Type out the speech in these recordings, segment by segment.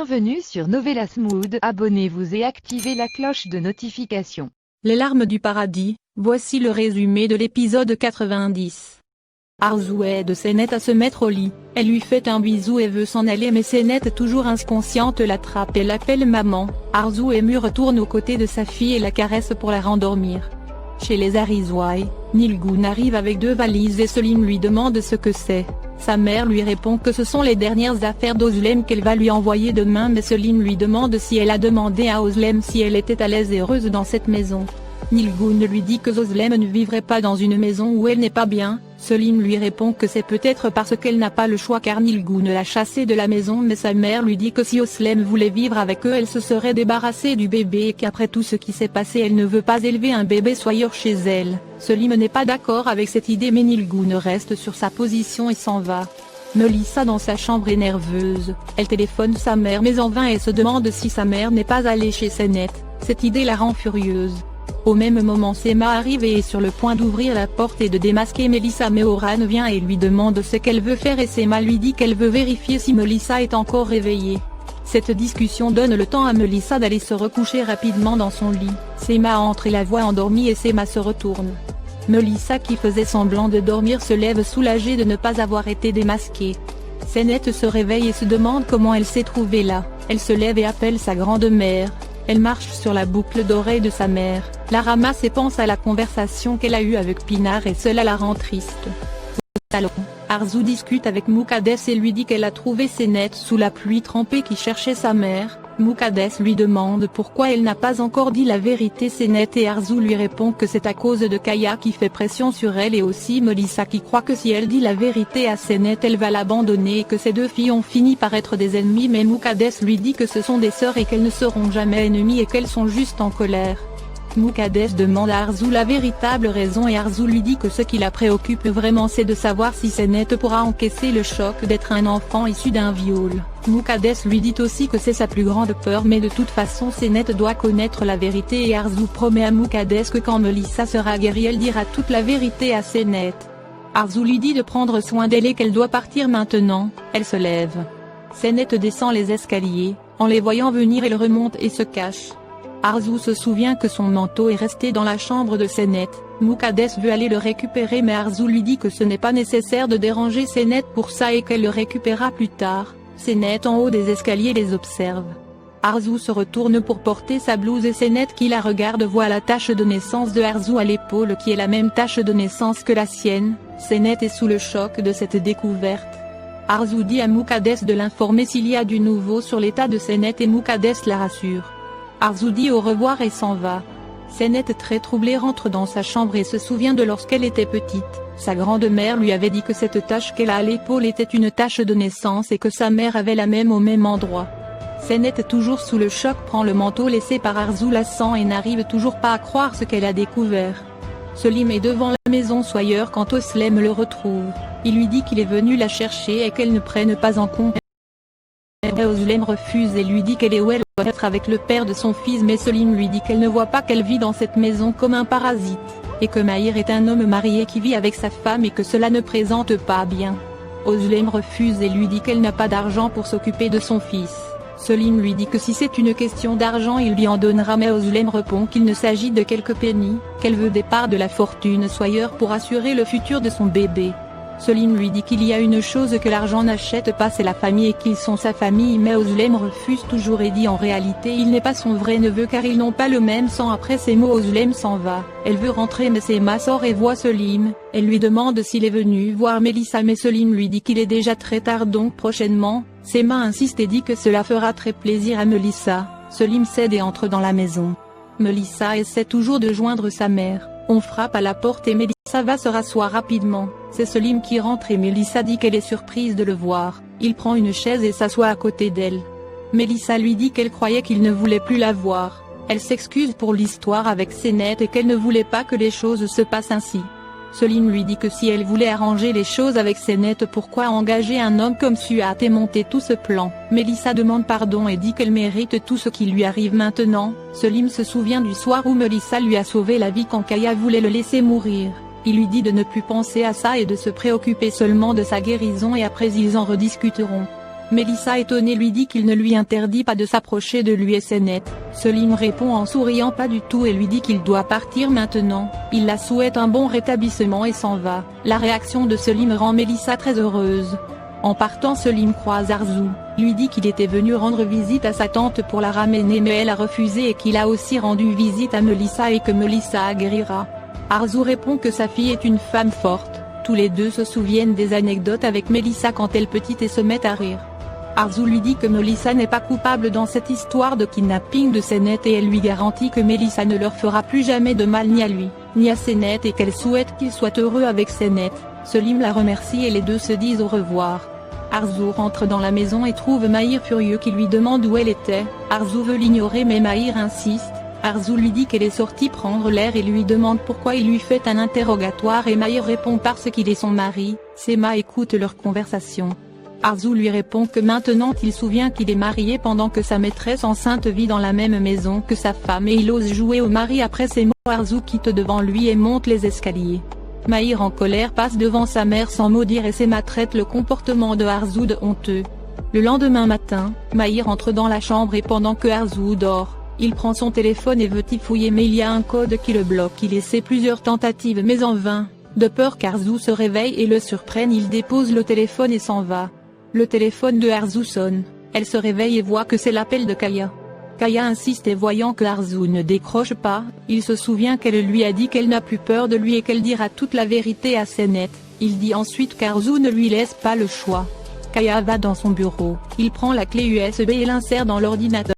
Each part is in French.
Bienvenue sur Novelas Mood, abonnez-vous et activez la cloche de notification. Les larmes du paradis, voici le résumé de l'épisode 90. Arzu aide Senet à se mettre au lit, elle lui fait un bisou et veut s'en aller mais Senet toujours inconsciente l'attrape et l'appelle maman. Arzu émue retourne aux côtés de sa fille et la caresse pour la rendormir. Chez les Arizwai, Nilgun arrive avec 2 valises et Selim lui demande ce que c'est. Sa mère lui répond que ce sont les dernières affaires d'Ozlem qu'elle va lui envoyer demain mais Selim lui demande si elle a demandé à Ozlem si elle était à l'aise et heureuse dans cette maison. Nilgun lui dit que Ozlem ne vivrait pas dans une maison où elle n'est pas bien. Selim lui répond que c'est peut-être parce qu'elle n'a pas le choix car Nilgun l'a chassée de la maison mais sa mère lui dit que si Ozlem voulait vivre avec eux elle se serait débarrassée du bébé et qu'après tout ce qui s'est passé elle ne veut pas élever un bébé soyeur chez elle. Selim n'est pas d'accord avec cette idée mais Nilgun reste sur sa position et s'en va. Melissa dans sa chambre est nerveuse, elle téléphone sa mère mais en vain et se demande si sa mère n'est pas allée chez Senet, cette idée la rend furieuse. Au même moment Sema arrive et est sur le point d'ouvrir la porte et de démasquer Melissa mais Oran vient et lui demande ce qu'elle veut faire et Sema lui dit qu'elle veut vérifier si Melissa est encore réveillée. Cette discussion donne le temps à Melissa d'aller se recoucher rapidement dans son lit. Sema entre et la voit endormie et Sema se retourne. Melissa qui faisait semblant de dormir se lève soulagée de ne pas avoir été démasquée. Senet se réveille et se demande comment elle s'est trouvée là. Elle se lève et appelle sa grande-mère. Elle marche sur la boucle d'oreille de sa mère, la ramasse et pense à la conversation qu'elle a eue avec Pinar et cela la rend triste. Au salon, Arzu discute avec Muqaddes et lui dit qu'elle a trouvé Senet sous la pluie trempée qui cherchait sa mère. Muqaddes lui demande pourquoi elle n'a pas encore dit la vérité Senet et Arzu lui répond que c'est à cause de Kaya qui fait pression sur elle et aussi Melissa qui croit que si elle dit la vérité à Senet elle va l'abandonner et que ces 2 filles ont fini par être des ennemies mais Muqaddes lui dit que ce sont des sœurs et qu'elles ne seront jamais ennemies et qu'elles sont juste en colère. Muqaddes demande à Arzu la véritable raison et Arzu lui dit que ce qui la préoccupe vraiment c'est de savoir si Senet pourra encaisser le choc d'être un enfant issu d'un viol. Muqaddes lui dit aussi que c'est sa plus grande peur mais de toute façon Senet doit connaître la vérité et Arzu promet à Muqaddes que quand Melissa sera guérie elle dira toute la vérité à Senet. Arzu lui dit de prendre soin d'elle et qu'elle doit partir maintenant, elle se lève. Senet descend les escaliers, en les voyant venir elle remonte et se cache. Arzu se souvient que son manteau est resté dans la chambre de Senet. Muqaddes veut aller le récupérer mais Arzu lui dit que ce n'est pas nécessaire de déranger Senet pour ça et qu'elle le récupérera plus tard. Senet en haut des escaliers les observe. Arzu se retourne pour porter sa blouse et Senet qui la regarde voit la tache de naissance de Arzu à l'épaule qui est la même tache de naissance que la sienne. Senet est sous le choc de cette découverte. Arzu dit à Muqaddes de l'informer s'il y a du nouveau sur l'état de Senet et Muqaddes la rassure. Arzu dit au revoir et s'en va. Senet très troublée rentre dans sa chambre et se souvient de lorsqu'elle était petite. Sa grande-mère lui avait dit que cette tache qu'elle a à l'épaule était une tache de naissance et que sa mère avait la même au même endroit. Senet toujours sous le choc prend le manteau laissé par Arzu lassant et n'arrive toujours pas à croire ce qu'elle a découvert. Selim est devant la maison soyeur quand Ozlem le retrouve. Il lui dit qu'il est venu la chercher et qu'elle ne prenne pas en compte. Ozlem refuse et lui dit qu'elle est où elle doit être avec le père de son fils mais Selim lui dit qu'elle ne voit pas qu'elle vit dans cette maison comme un parasite, et que Mahir est un homme marié qui vit avec sa femme et que cela ne présente pas bien. Ozlem refuse et lui dit qu'elle n'a pas d'argent pour s'occuper de son fils. Selim lui dit que si c'est une question d'argent il lui en donnera mais Ozlem répond qu'il ne s'agit de quelques pennies, qu'elle veut des parts de la fortune soyeur pour assurer le futur de son bébé. Selim lui dit qu'il y a une chose que l'argent n'achète pas c'est la famille et qu'ils sont sa famille mais Ozlem refuse toujours et dit en réalité il n'est pas son vrai neveu car ils n'ont pas le même sang. Après ces mots Ozlem s'en va, elle veut rentrer mais Sema sort et voit Selim, elle lui demande s'il est venu voir Melissa mais Selim lui dit qu'il est déjà très tard donc prochainement. Sema insiste et dit que cela fera très plaisir à Melissa. Selim cède et entre dans la maison. Melissa essaie toujours de joindre sa mère. On frappe à la porte et Melissa va se rasseoir rapidement. C'est Selim qui rentre et Melissa dit qu'elle est surprise de le voir. Il prend une chaise et s'assoit à côté d'elle. Melissa lui dit qu'elle croyait qu'il ne voulait plus la voir. Elle s'excuse pour l'histoire avec Senet et qu'elle ne voulait pas que les choses se passent ainsi. Selim lui dit que si elle voulait arranger les choses avec Senet pourquoi engager un homme comme Suat et monter tout ce plan. Melissa demande pardon et dit qu'elle mérite tout ce qui lui arrive maintenant. Selim se souvient du soir où Melissa lui a sauvé la vie quand Kaya voulait le laisser mourir. Il lui dit de ne plus penser à ça et de se préoccuper seulement de sa guérison et après ils en rediscuteront. Mélissa étonnée lui dit qu'il ne lui interdit pas de s'approcher de lui et Senet. Selim répond en souriant pas du tout et lui dit qu'il doit partir maintenant, il la souhaite un bon rétablissement et s'en va. La réaction de Selim rend Mélissa très heureuse. En partant Selim croise Arzu, lui dit qu'il était venu rendre visite à sa tante pour la ramener mais elle a refusé et qu'il a aussi rendu visite à Mélissa et que Mélissa guérira. Arzu répond que sa fille est une femme forte, tous les deux se souviennent des anecdotes avec Mélissa quand elle petite et se mettent à rire. Arzu lui dit que Mélissa n'est pas coupable dans cette histoire de kidnapping de Senet et elle lui garantit que Mélissa ne leur fera plus jamais de mal ni à lui, ni à Senet et qu'elle souhaite qu'il soit heureux avec Senet. Selim la remercie et les deux se disent au revoir. Arzu rentre dans la maison et trouve Mahir furieux qui lui demande où elle était. Arzu veut l'ignorer mais Mahir insiste. Arzu lui dit qu'elle est sortie prendre l'air et lui demande pourquoi il lui fait un interrogatoire et Mahir répond parce qu'il est son mari. Sema écoute leur conversation. Arzu lui répond que maintenant il se souvient qu'il est marié pendant que sa maîtresse enceinte vit dans la même maison que sa femme et il ose jouer au mari après ces mots. Arzu quitte devant lui et monte les escaliers. Mahir en colère passe devant sa mère sans mot dire et Sema traite le comportement de Arzu de honteux. Le lendemain matin, Mahir entre dans la chambre et pendant que Arzu dort, il prend son téléphone et veut y fouiller mais il y a un code qui le bloque. Il essaie plusieurs tentatives mais en vain. De peur qu'Arzu se réveille et le surprenne, il dépose le téléphone et s'en va. Le téléphone de Arzu sonne, elle se réveille et voit que c'est l'appel de Kaya. Kaya insiste et voyant que Arzu ne décroche pas, il se souvient qu'elle lui a dit qu'elle n'a plus peur de lui et qu'elle dira toute la vérité à Senet. Il dit ensuite qu'Arzu ne lui laisse pas le choix. Kaya va dans son bureau, il prend la clé USB et l'insère dans l'ordinateur.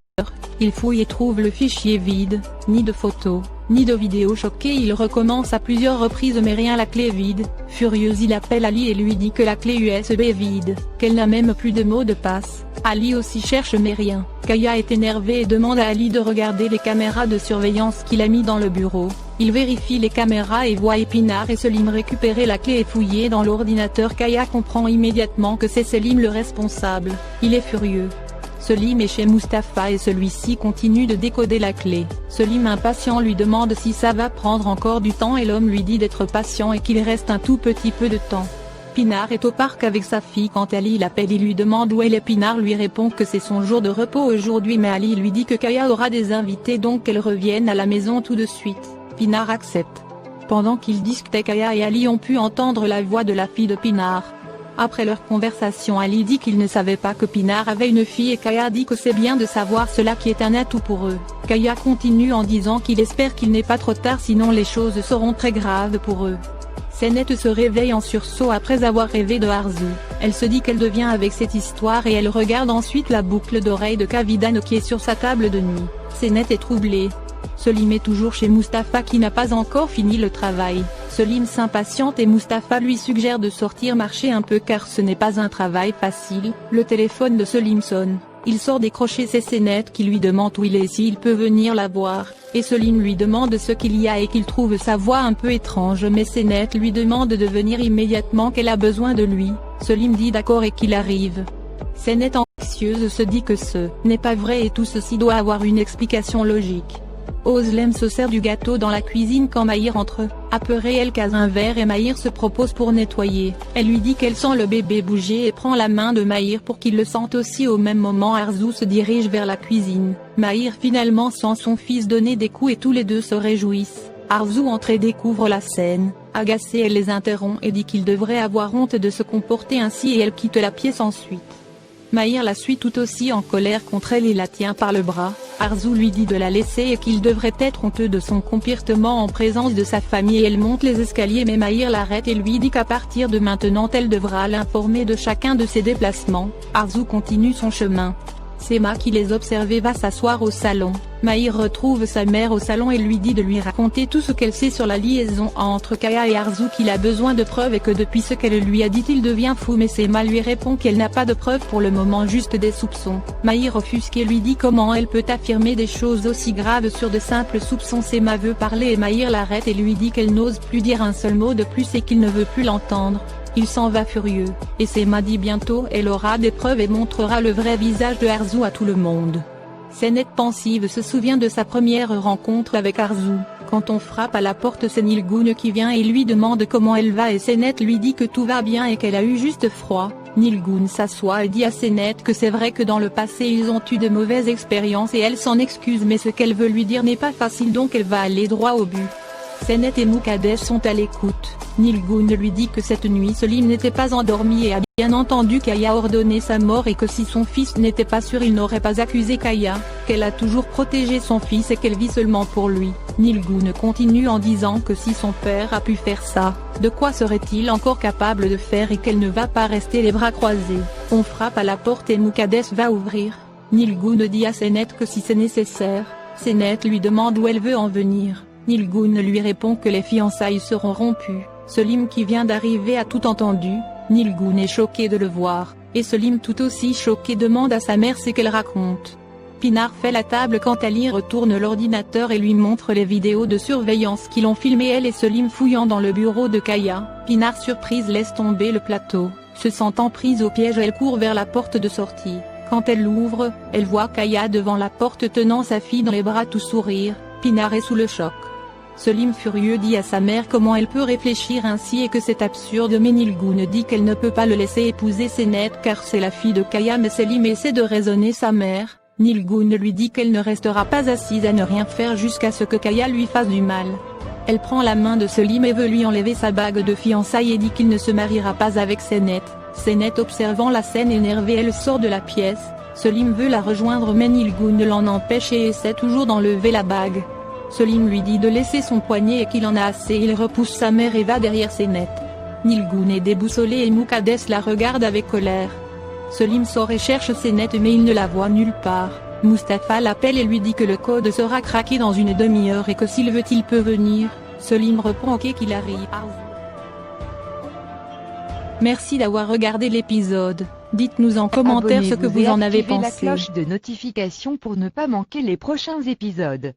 Il fouille et trouve le fichier vide, ni de photos, ni de vidéos. Choqué, il recommence à plusieurs reprises mais rien, la clé vide. Furieux, il appelle Ali et lui dit que la clé USB est vide, qu'elle n'a même plus de mot de passe. Ali aussi cherche mais rien. Kaya est énervé et demande à Ali de regarder les caméras de surveillance qu'il a mis dans le bureau. Il vérifie les caméras et voit Épinard et Selim récupérer la clé et fouiller dans l'ordinateur. Kaya comprend immédiatement que c'est Selim le responsable. Il est furieux. Selim est chez Mustapha et celui-ci continue de décoder la clé. Selim impatient lui demande si ça va prendre encore du temps et l'homme lui dit d'être patient et qu'il reste un tout petit peu de temps. Pinar est au parc avec sa fille quand Ali l'appelle et lui demande où elle est. Pinar lui répond que c'est son jour de repos aujourd'hui mais Ali lui dit que Kaya aura des invités donc qu'elle revienne à la maison tout de suite. Pinar accepte. Pendant qu'ils discutaient, Kaya et Ali ont pu entendre la voix de la fille de Pinar. Après leur conversation, Ali dit qu'il ne savait pas que Pinar avait une fille et Kaya dit que c'est bien de savoir cela qui est un atout pour eux. Kaya continue en disant qu'il espère qu'il n'est pas trop tard sinon les choses seront très graves pour eux. Senet se réveille en sursaut après avoir rêvé de Arzu. Elle se dit qu'elle devient avec cette histoire et elle regarde ensuite la boucle d'oreille de Kavidane qui est sur sa table de nuit. Senet est troublée. Selim est toujours chez Mustapha qui n'a pas encore fini le travail. Selim s'impatiente et Mustapha lui suggère de sortir marcher un peu car ce n'est pas un travail facile. Le téléphone de Selim sonne. Il sort décrocher, c'est Senet qui lui demande où il est et s'il peut venir la voir. Et Selim lui demande ce qu'il y a et qu'il trouve sa voix un peu étrange mais Senet lui demande de venir immédiatement qu'elle a besoin de lui. Selim dit d'accord et qu'il arrive. Senet anxieuse se dit que ce n'est pas vrai et tout ceci doit avoir une explication logique. Özlem se sert du gâteau dans la cuisine quand Mahir entre. Apeurée, elle case un verre et Mahir se propose pour nettoyer. Elle lui dit qu'elle sent le bébé bouger et prend la main de Mahir pour qu'il le sente aussi. Au même moment, Arzu se dirige vers la cuisine. Mahir finalement sent son fils donner des coups et tous les deux se réjouissent. Arzu entre et découvre la scène. Agacée, elle les interrompt et dit qu'il devrait avoir honte de se comporter ainsi et elle quitte la pièce ensuite. Mahir la suit tout aussi en colère contre elle et la tient par le bras. Arzu lui dit de la laisser et qu'il devrait être honteux de son comportement en présence de sa famille et elle monte les escaliers mais Mahir l'arrête et lui dit qu'à partir de maintenant elle devra l'informer de chacun de ses déplacements. Arzu continue son chemin. Sema qui les observait va s'asseoir au salon. Mahir retrouve sa mère au salon et lui dit de lui raconter tout ce qu'elle sait sur la liaison entre Kaya et Arzu, qu'il a besoin de preuves et que depuis ce qu'elle lui a dit il devient fou mais Sema lui répond qu'elle n'a pas de preuves pour le moment, juste des soupçons. Mahir offusqué lui dit comment elle peut affirmer des choses aussi graves sur de simples soupçons. Sema veut parler et Mahir l'arrête et lui dit qu'elle n'ose plus dire un seul mot de plus et qu'il ne veut plus l'entendre. Il s'en va furieux, et Sema dit bientôt elle aura des preuves et montrera le vrai visage de Arzu à tout le monde. Senet pensive se souvient de sa première rencontre avec Arzu. Quand on frappe à la porte, c'est Nilgun qui vient et lui demande comment elle va et Senet lui dit que tout va bien et qu'elle a eu juste froid. Nilgun s'assoit et dit à Senet que c'est vrai que dans le passé ils ont eu de mauvaises expériences et elle s'en excuse, mais ce qu'elle veut lui dire n'est pas facile, donc elle va aller droit au but. Senet et Muqaddes sont à l'écoute. Nilgun lui dit que cette nuit Selim n'était pas endormi et a bien entendu qu'Aya ordonné sa mort et que si son fils n'était pas sûr il n'aurait pas accusé Kaya, qu'elle a toujours protégé son fils et qu'elle vit seulement pour lui. Nilgun continue en disant que si son père a pu faire ça, de quoi serait-il encore capable de faire et qu'elle ne va pas rester les bras croisés. On frappe à la porte et Muqaddes va ouvrir. Nilgun dit à Senet que si c'est nécessaire. Senet lui demande où elle veut en venir. Nilgun lui répond que les fiançailles seront rompues. Selim qui vient d'arriver a tout entendu. Nilgun est choqué de le voir, et Selim tout aussi choqué demande à sa mère ce qu'elle raconte. Pinar fait la table quand Ali retourne l'ordinateur et lui montre les vidéos de surveillance qui l'ont filmé elle et Selim fouillant dans le bureau de Kaya. Pinar surprise laisse tomber le plateau, se sentant prise au piège elle court vers la porte de sortie. Quand elle l'ouvre, elle voit Kaya devant la porte tenant sa fille dans les bras tout sourire. Pinar est sous le choc. Selim furieux dit à sa mère comment elle peut réfléchir ainsi et que c'est absurde, mais Nilgun dit qu'elle ne peut pas le laisser épouser Senet car c'est la fille de Kaya, mais Selim essaie de raisonner sa mère. Nilgun lui dit qu'elle ne restera pas assise à ne rien faire jusqu'à ce que Kaya lui fasse du mal. Elle prend la main de Selim et veut lui enlever sa bague de fiançailles et dit qu'il ne se mariera pas avec Senet. Senet observant la scène énervée elle sort de la pièce. Selim veut la rejoindre mais Nilgun l'en empêche et essaie toujours d'enlever la bague. Selim lui dit de laisser son poignet et qu'il en a assez, il repousse sa mère et va derrière Senet. Nilgun est déboussolé et Muqaddes la regarde avec colère. Selim sort et cherche Senet mais il ne la voit nulle part. Mustapha l'appelle et lui dit que le code sera craqué dans une demi-heure et que s'il veut il peut venir. Selim répond ok qu'il arrive. Merci d'avoir regardé l'épisode. Dites-nous en commentaire ce que vous en avez pensé. Activez la cloche de notification pour ne pas manquer les prochains épisodes.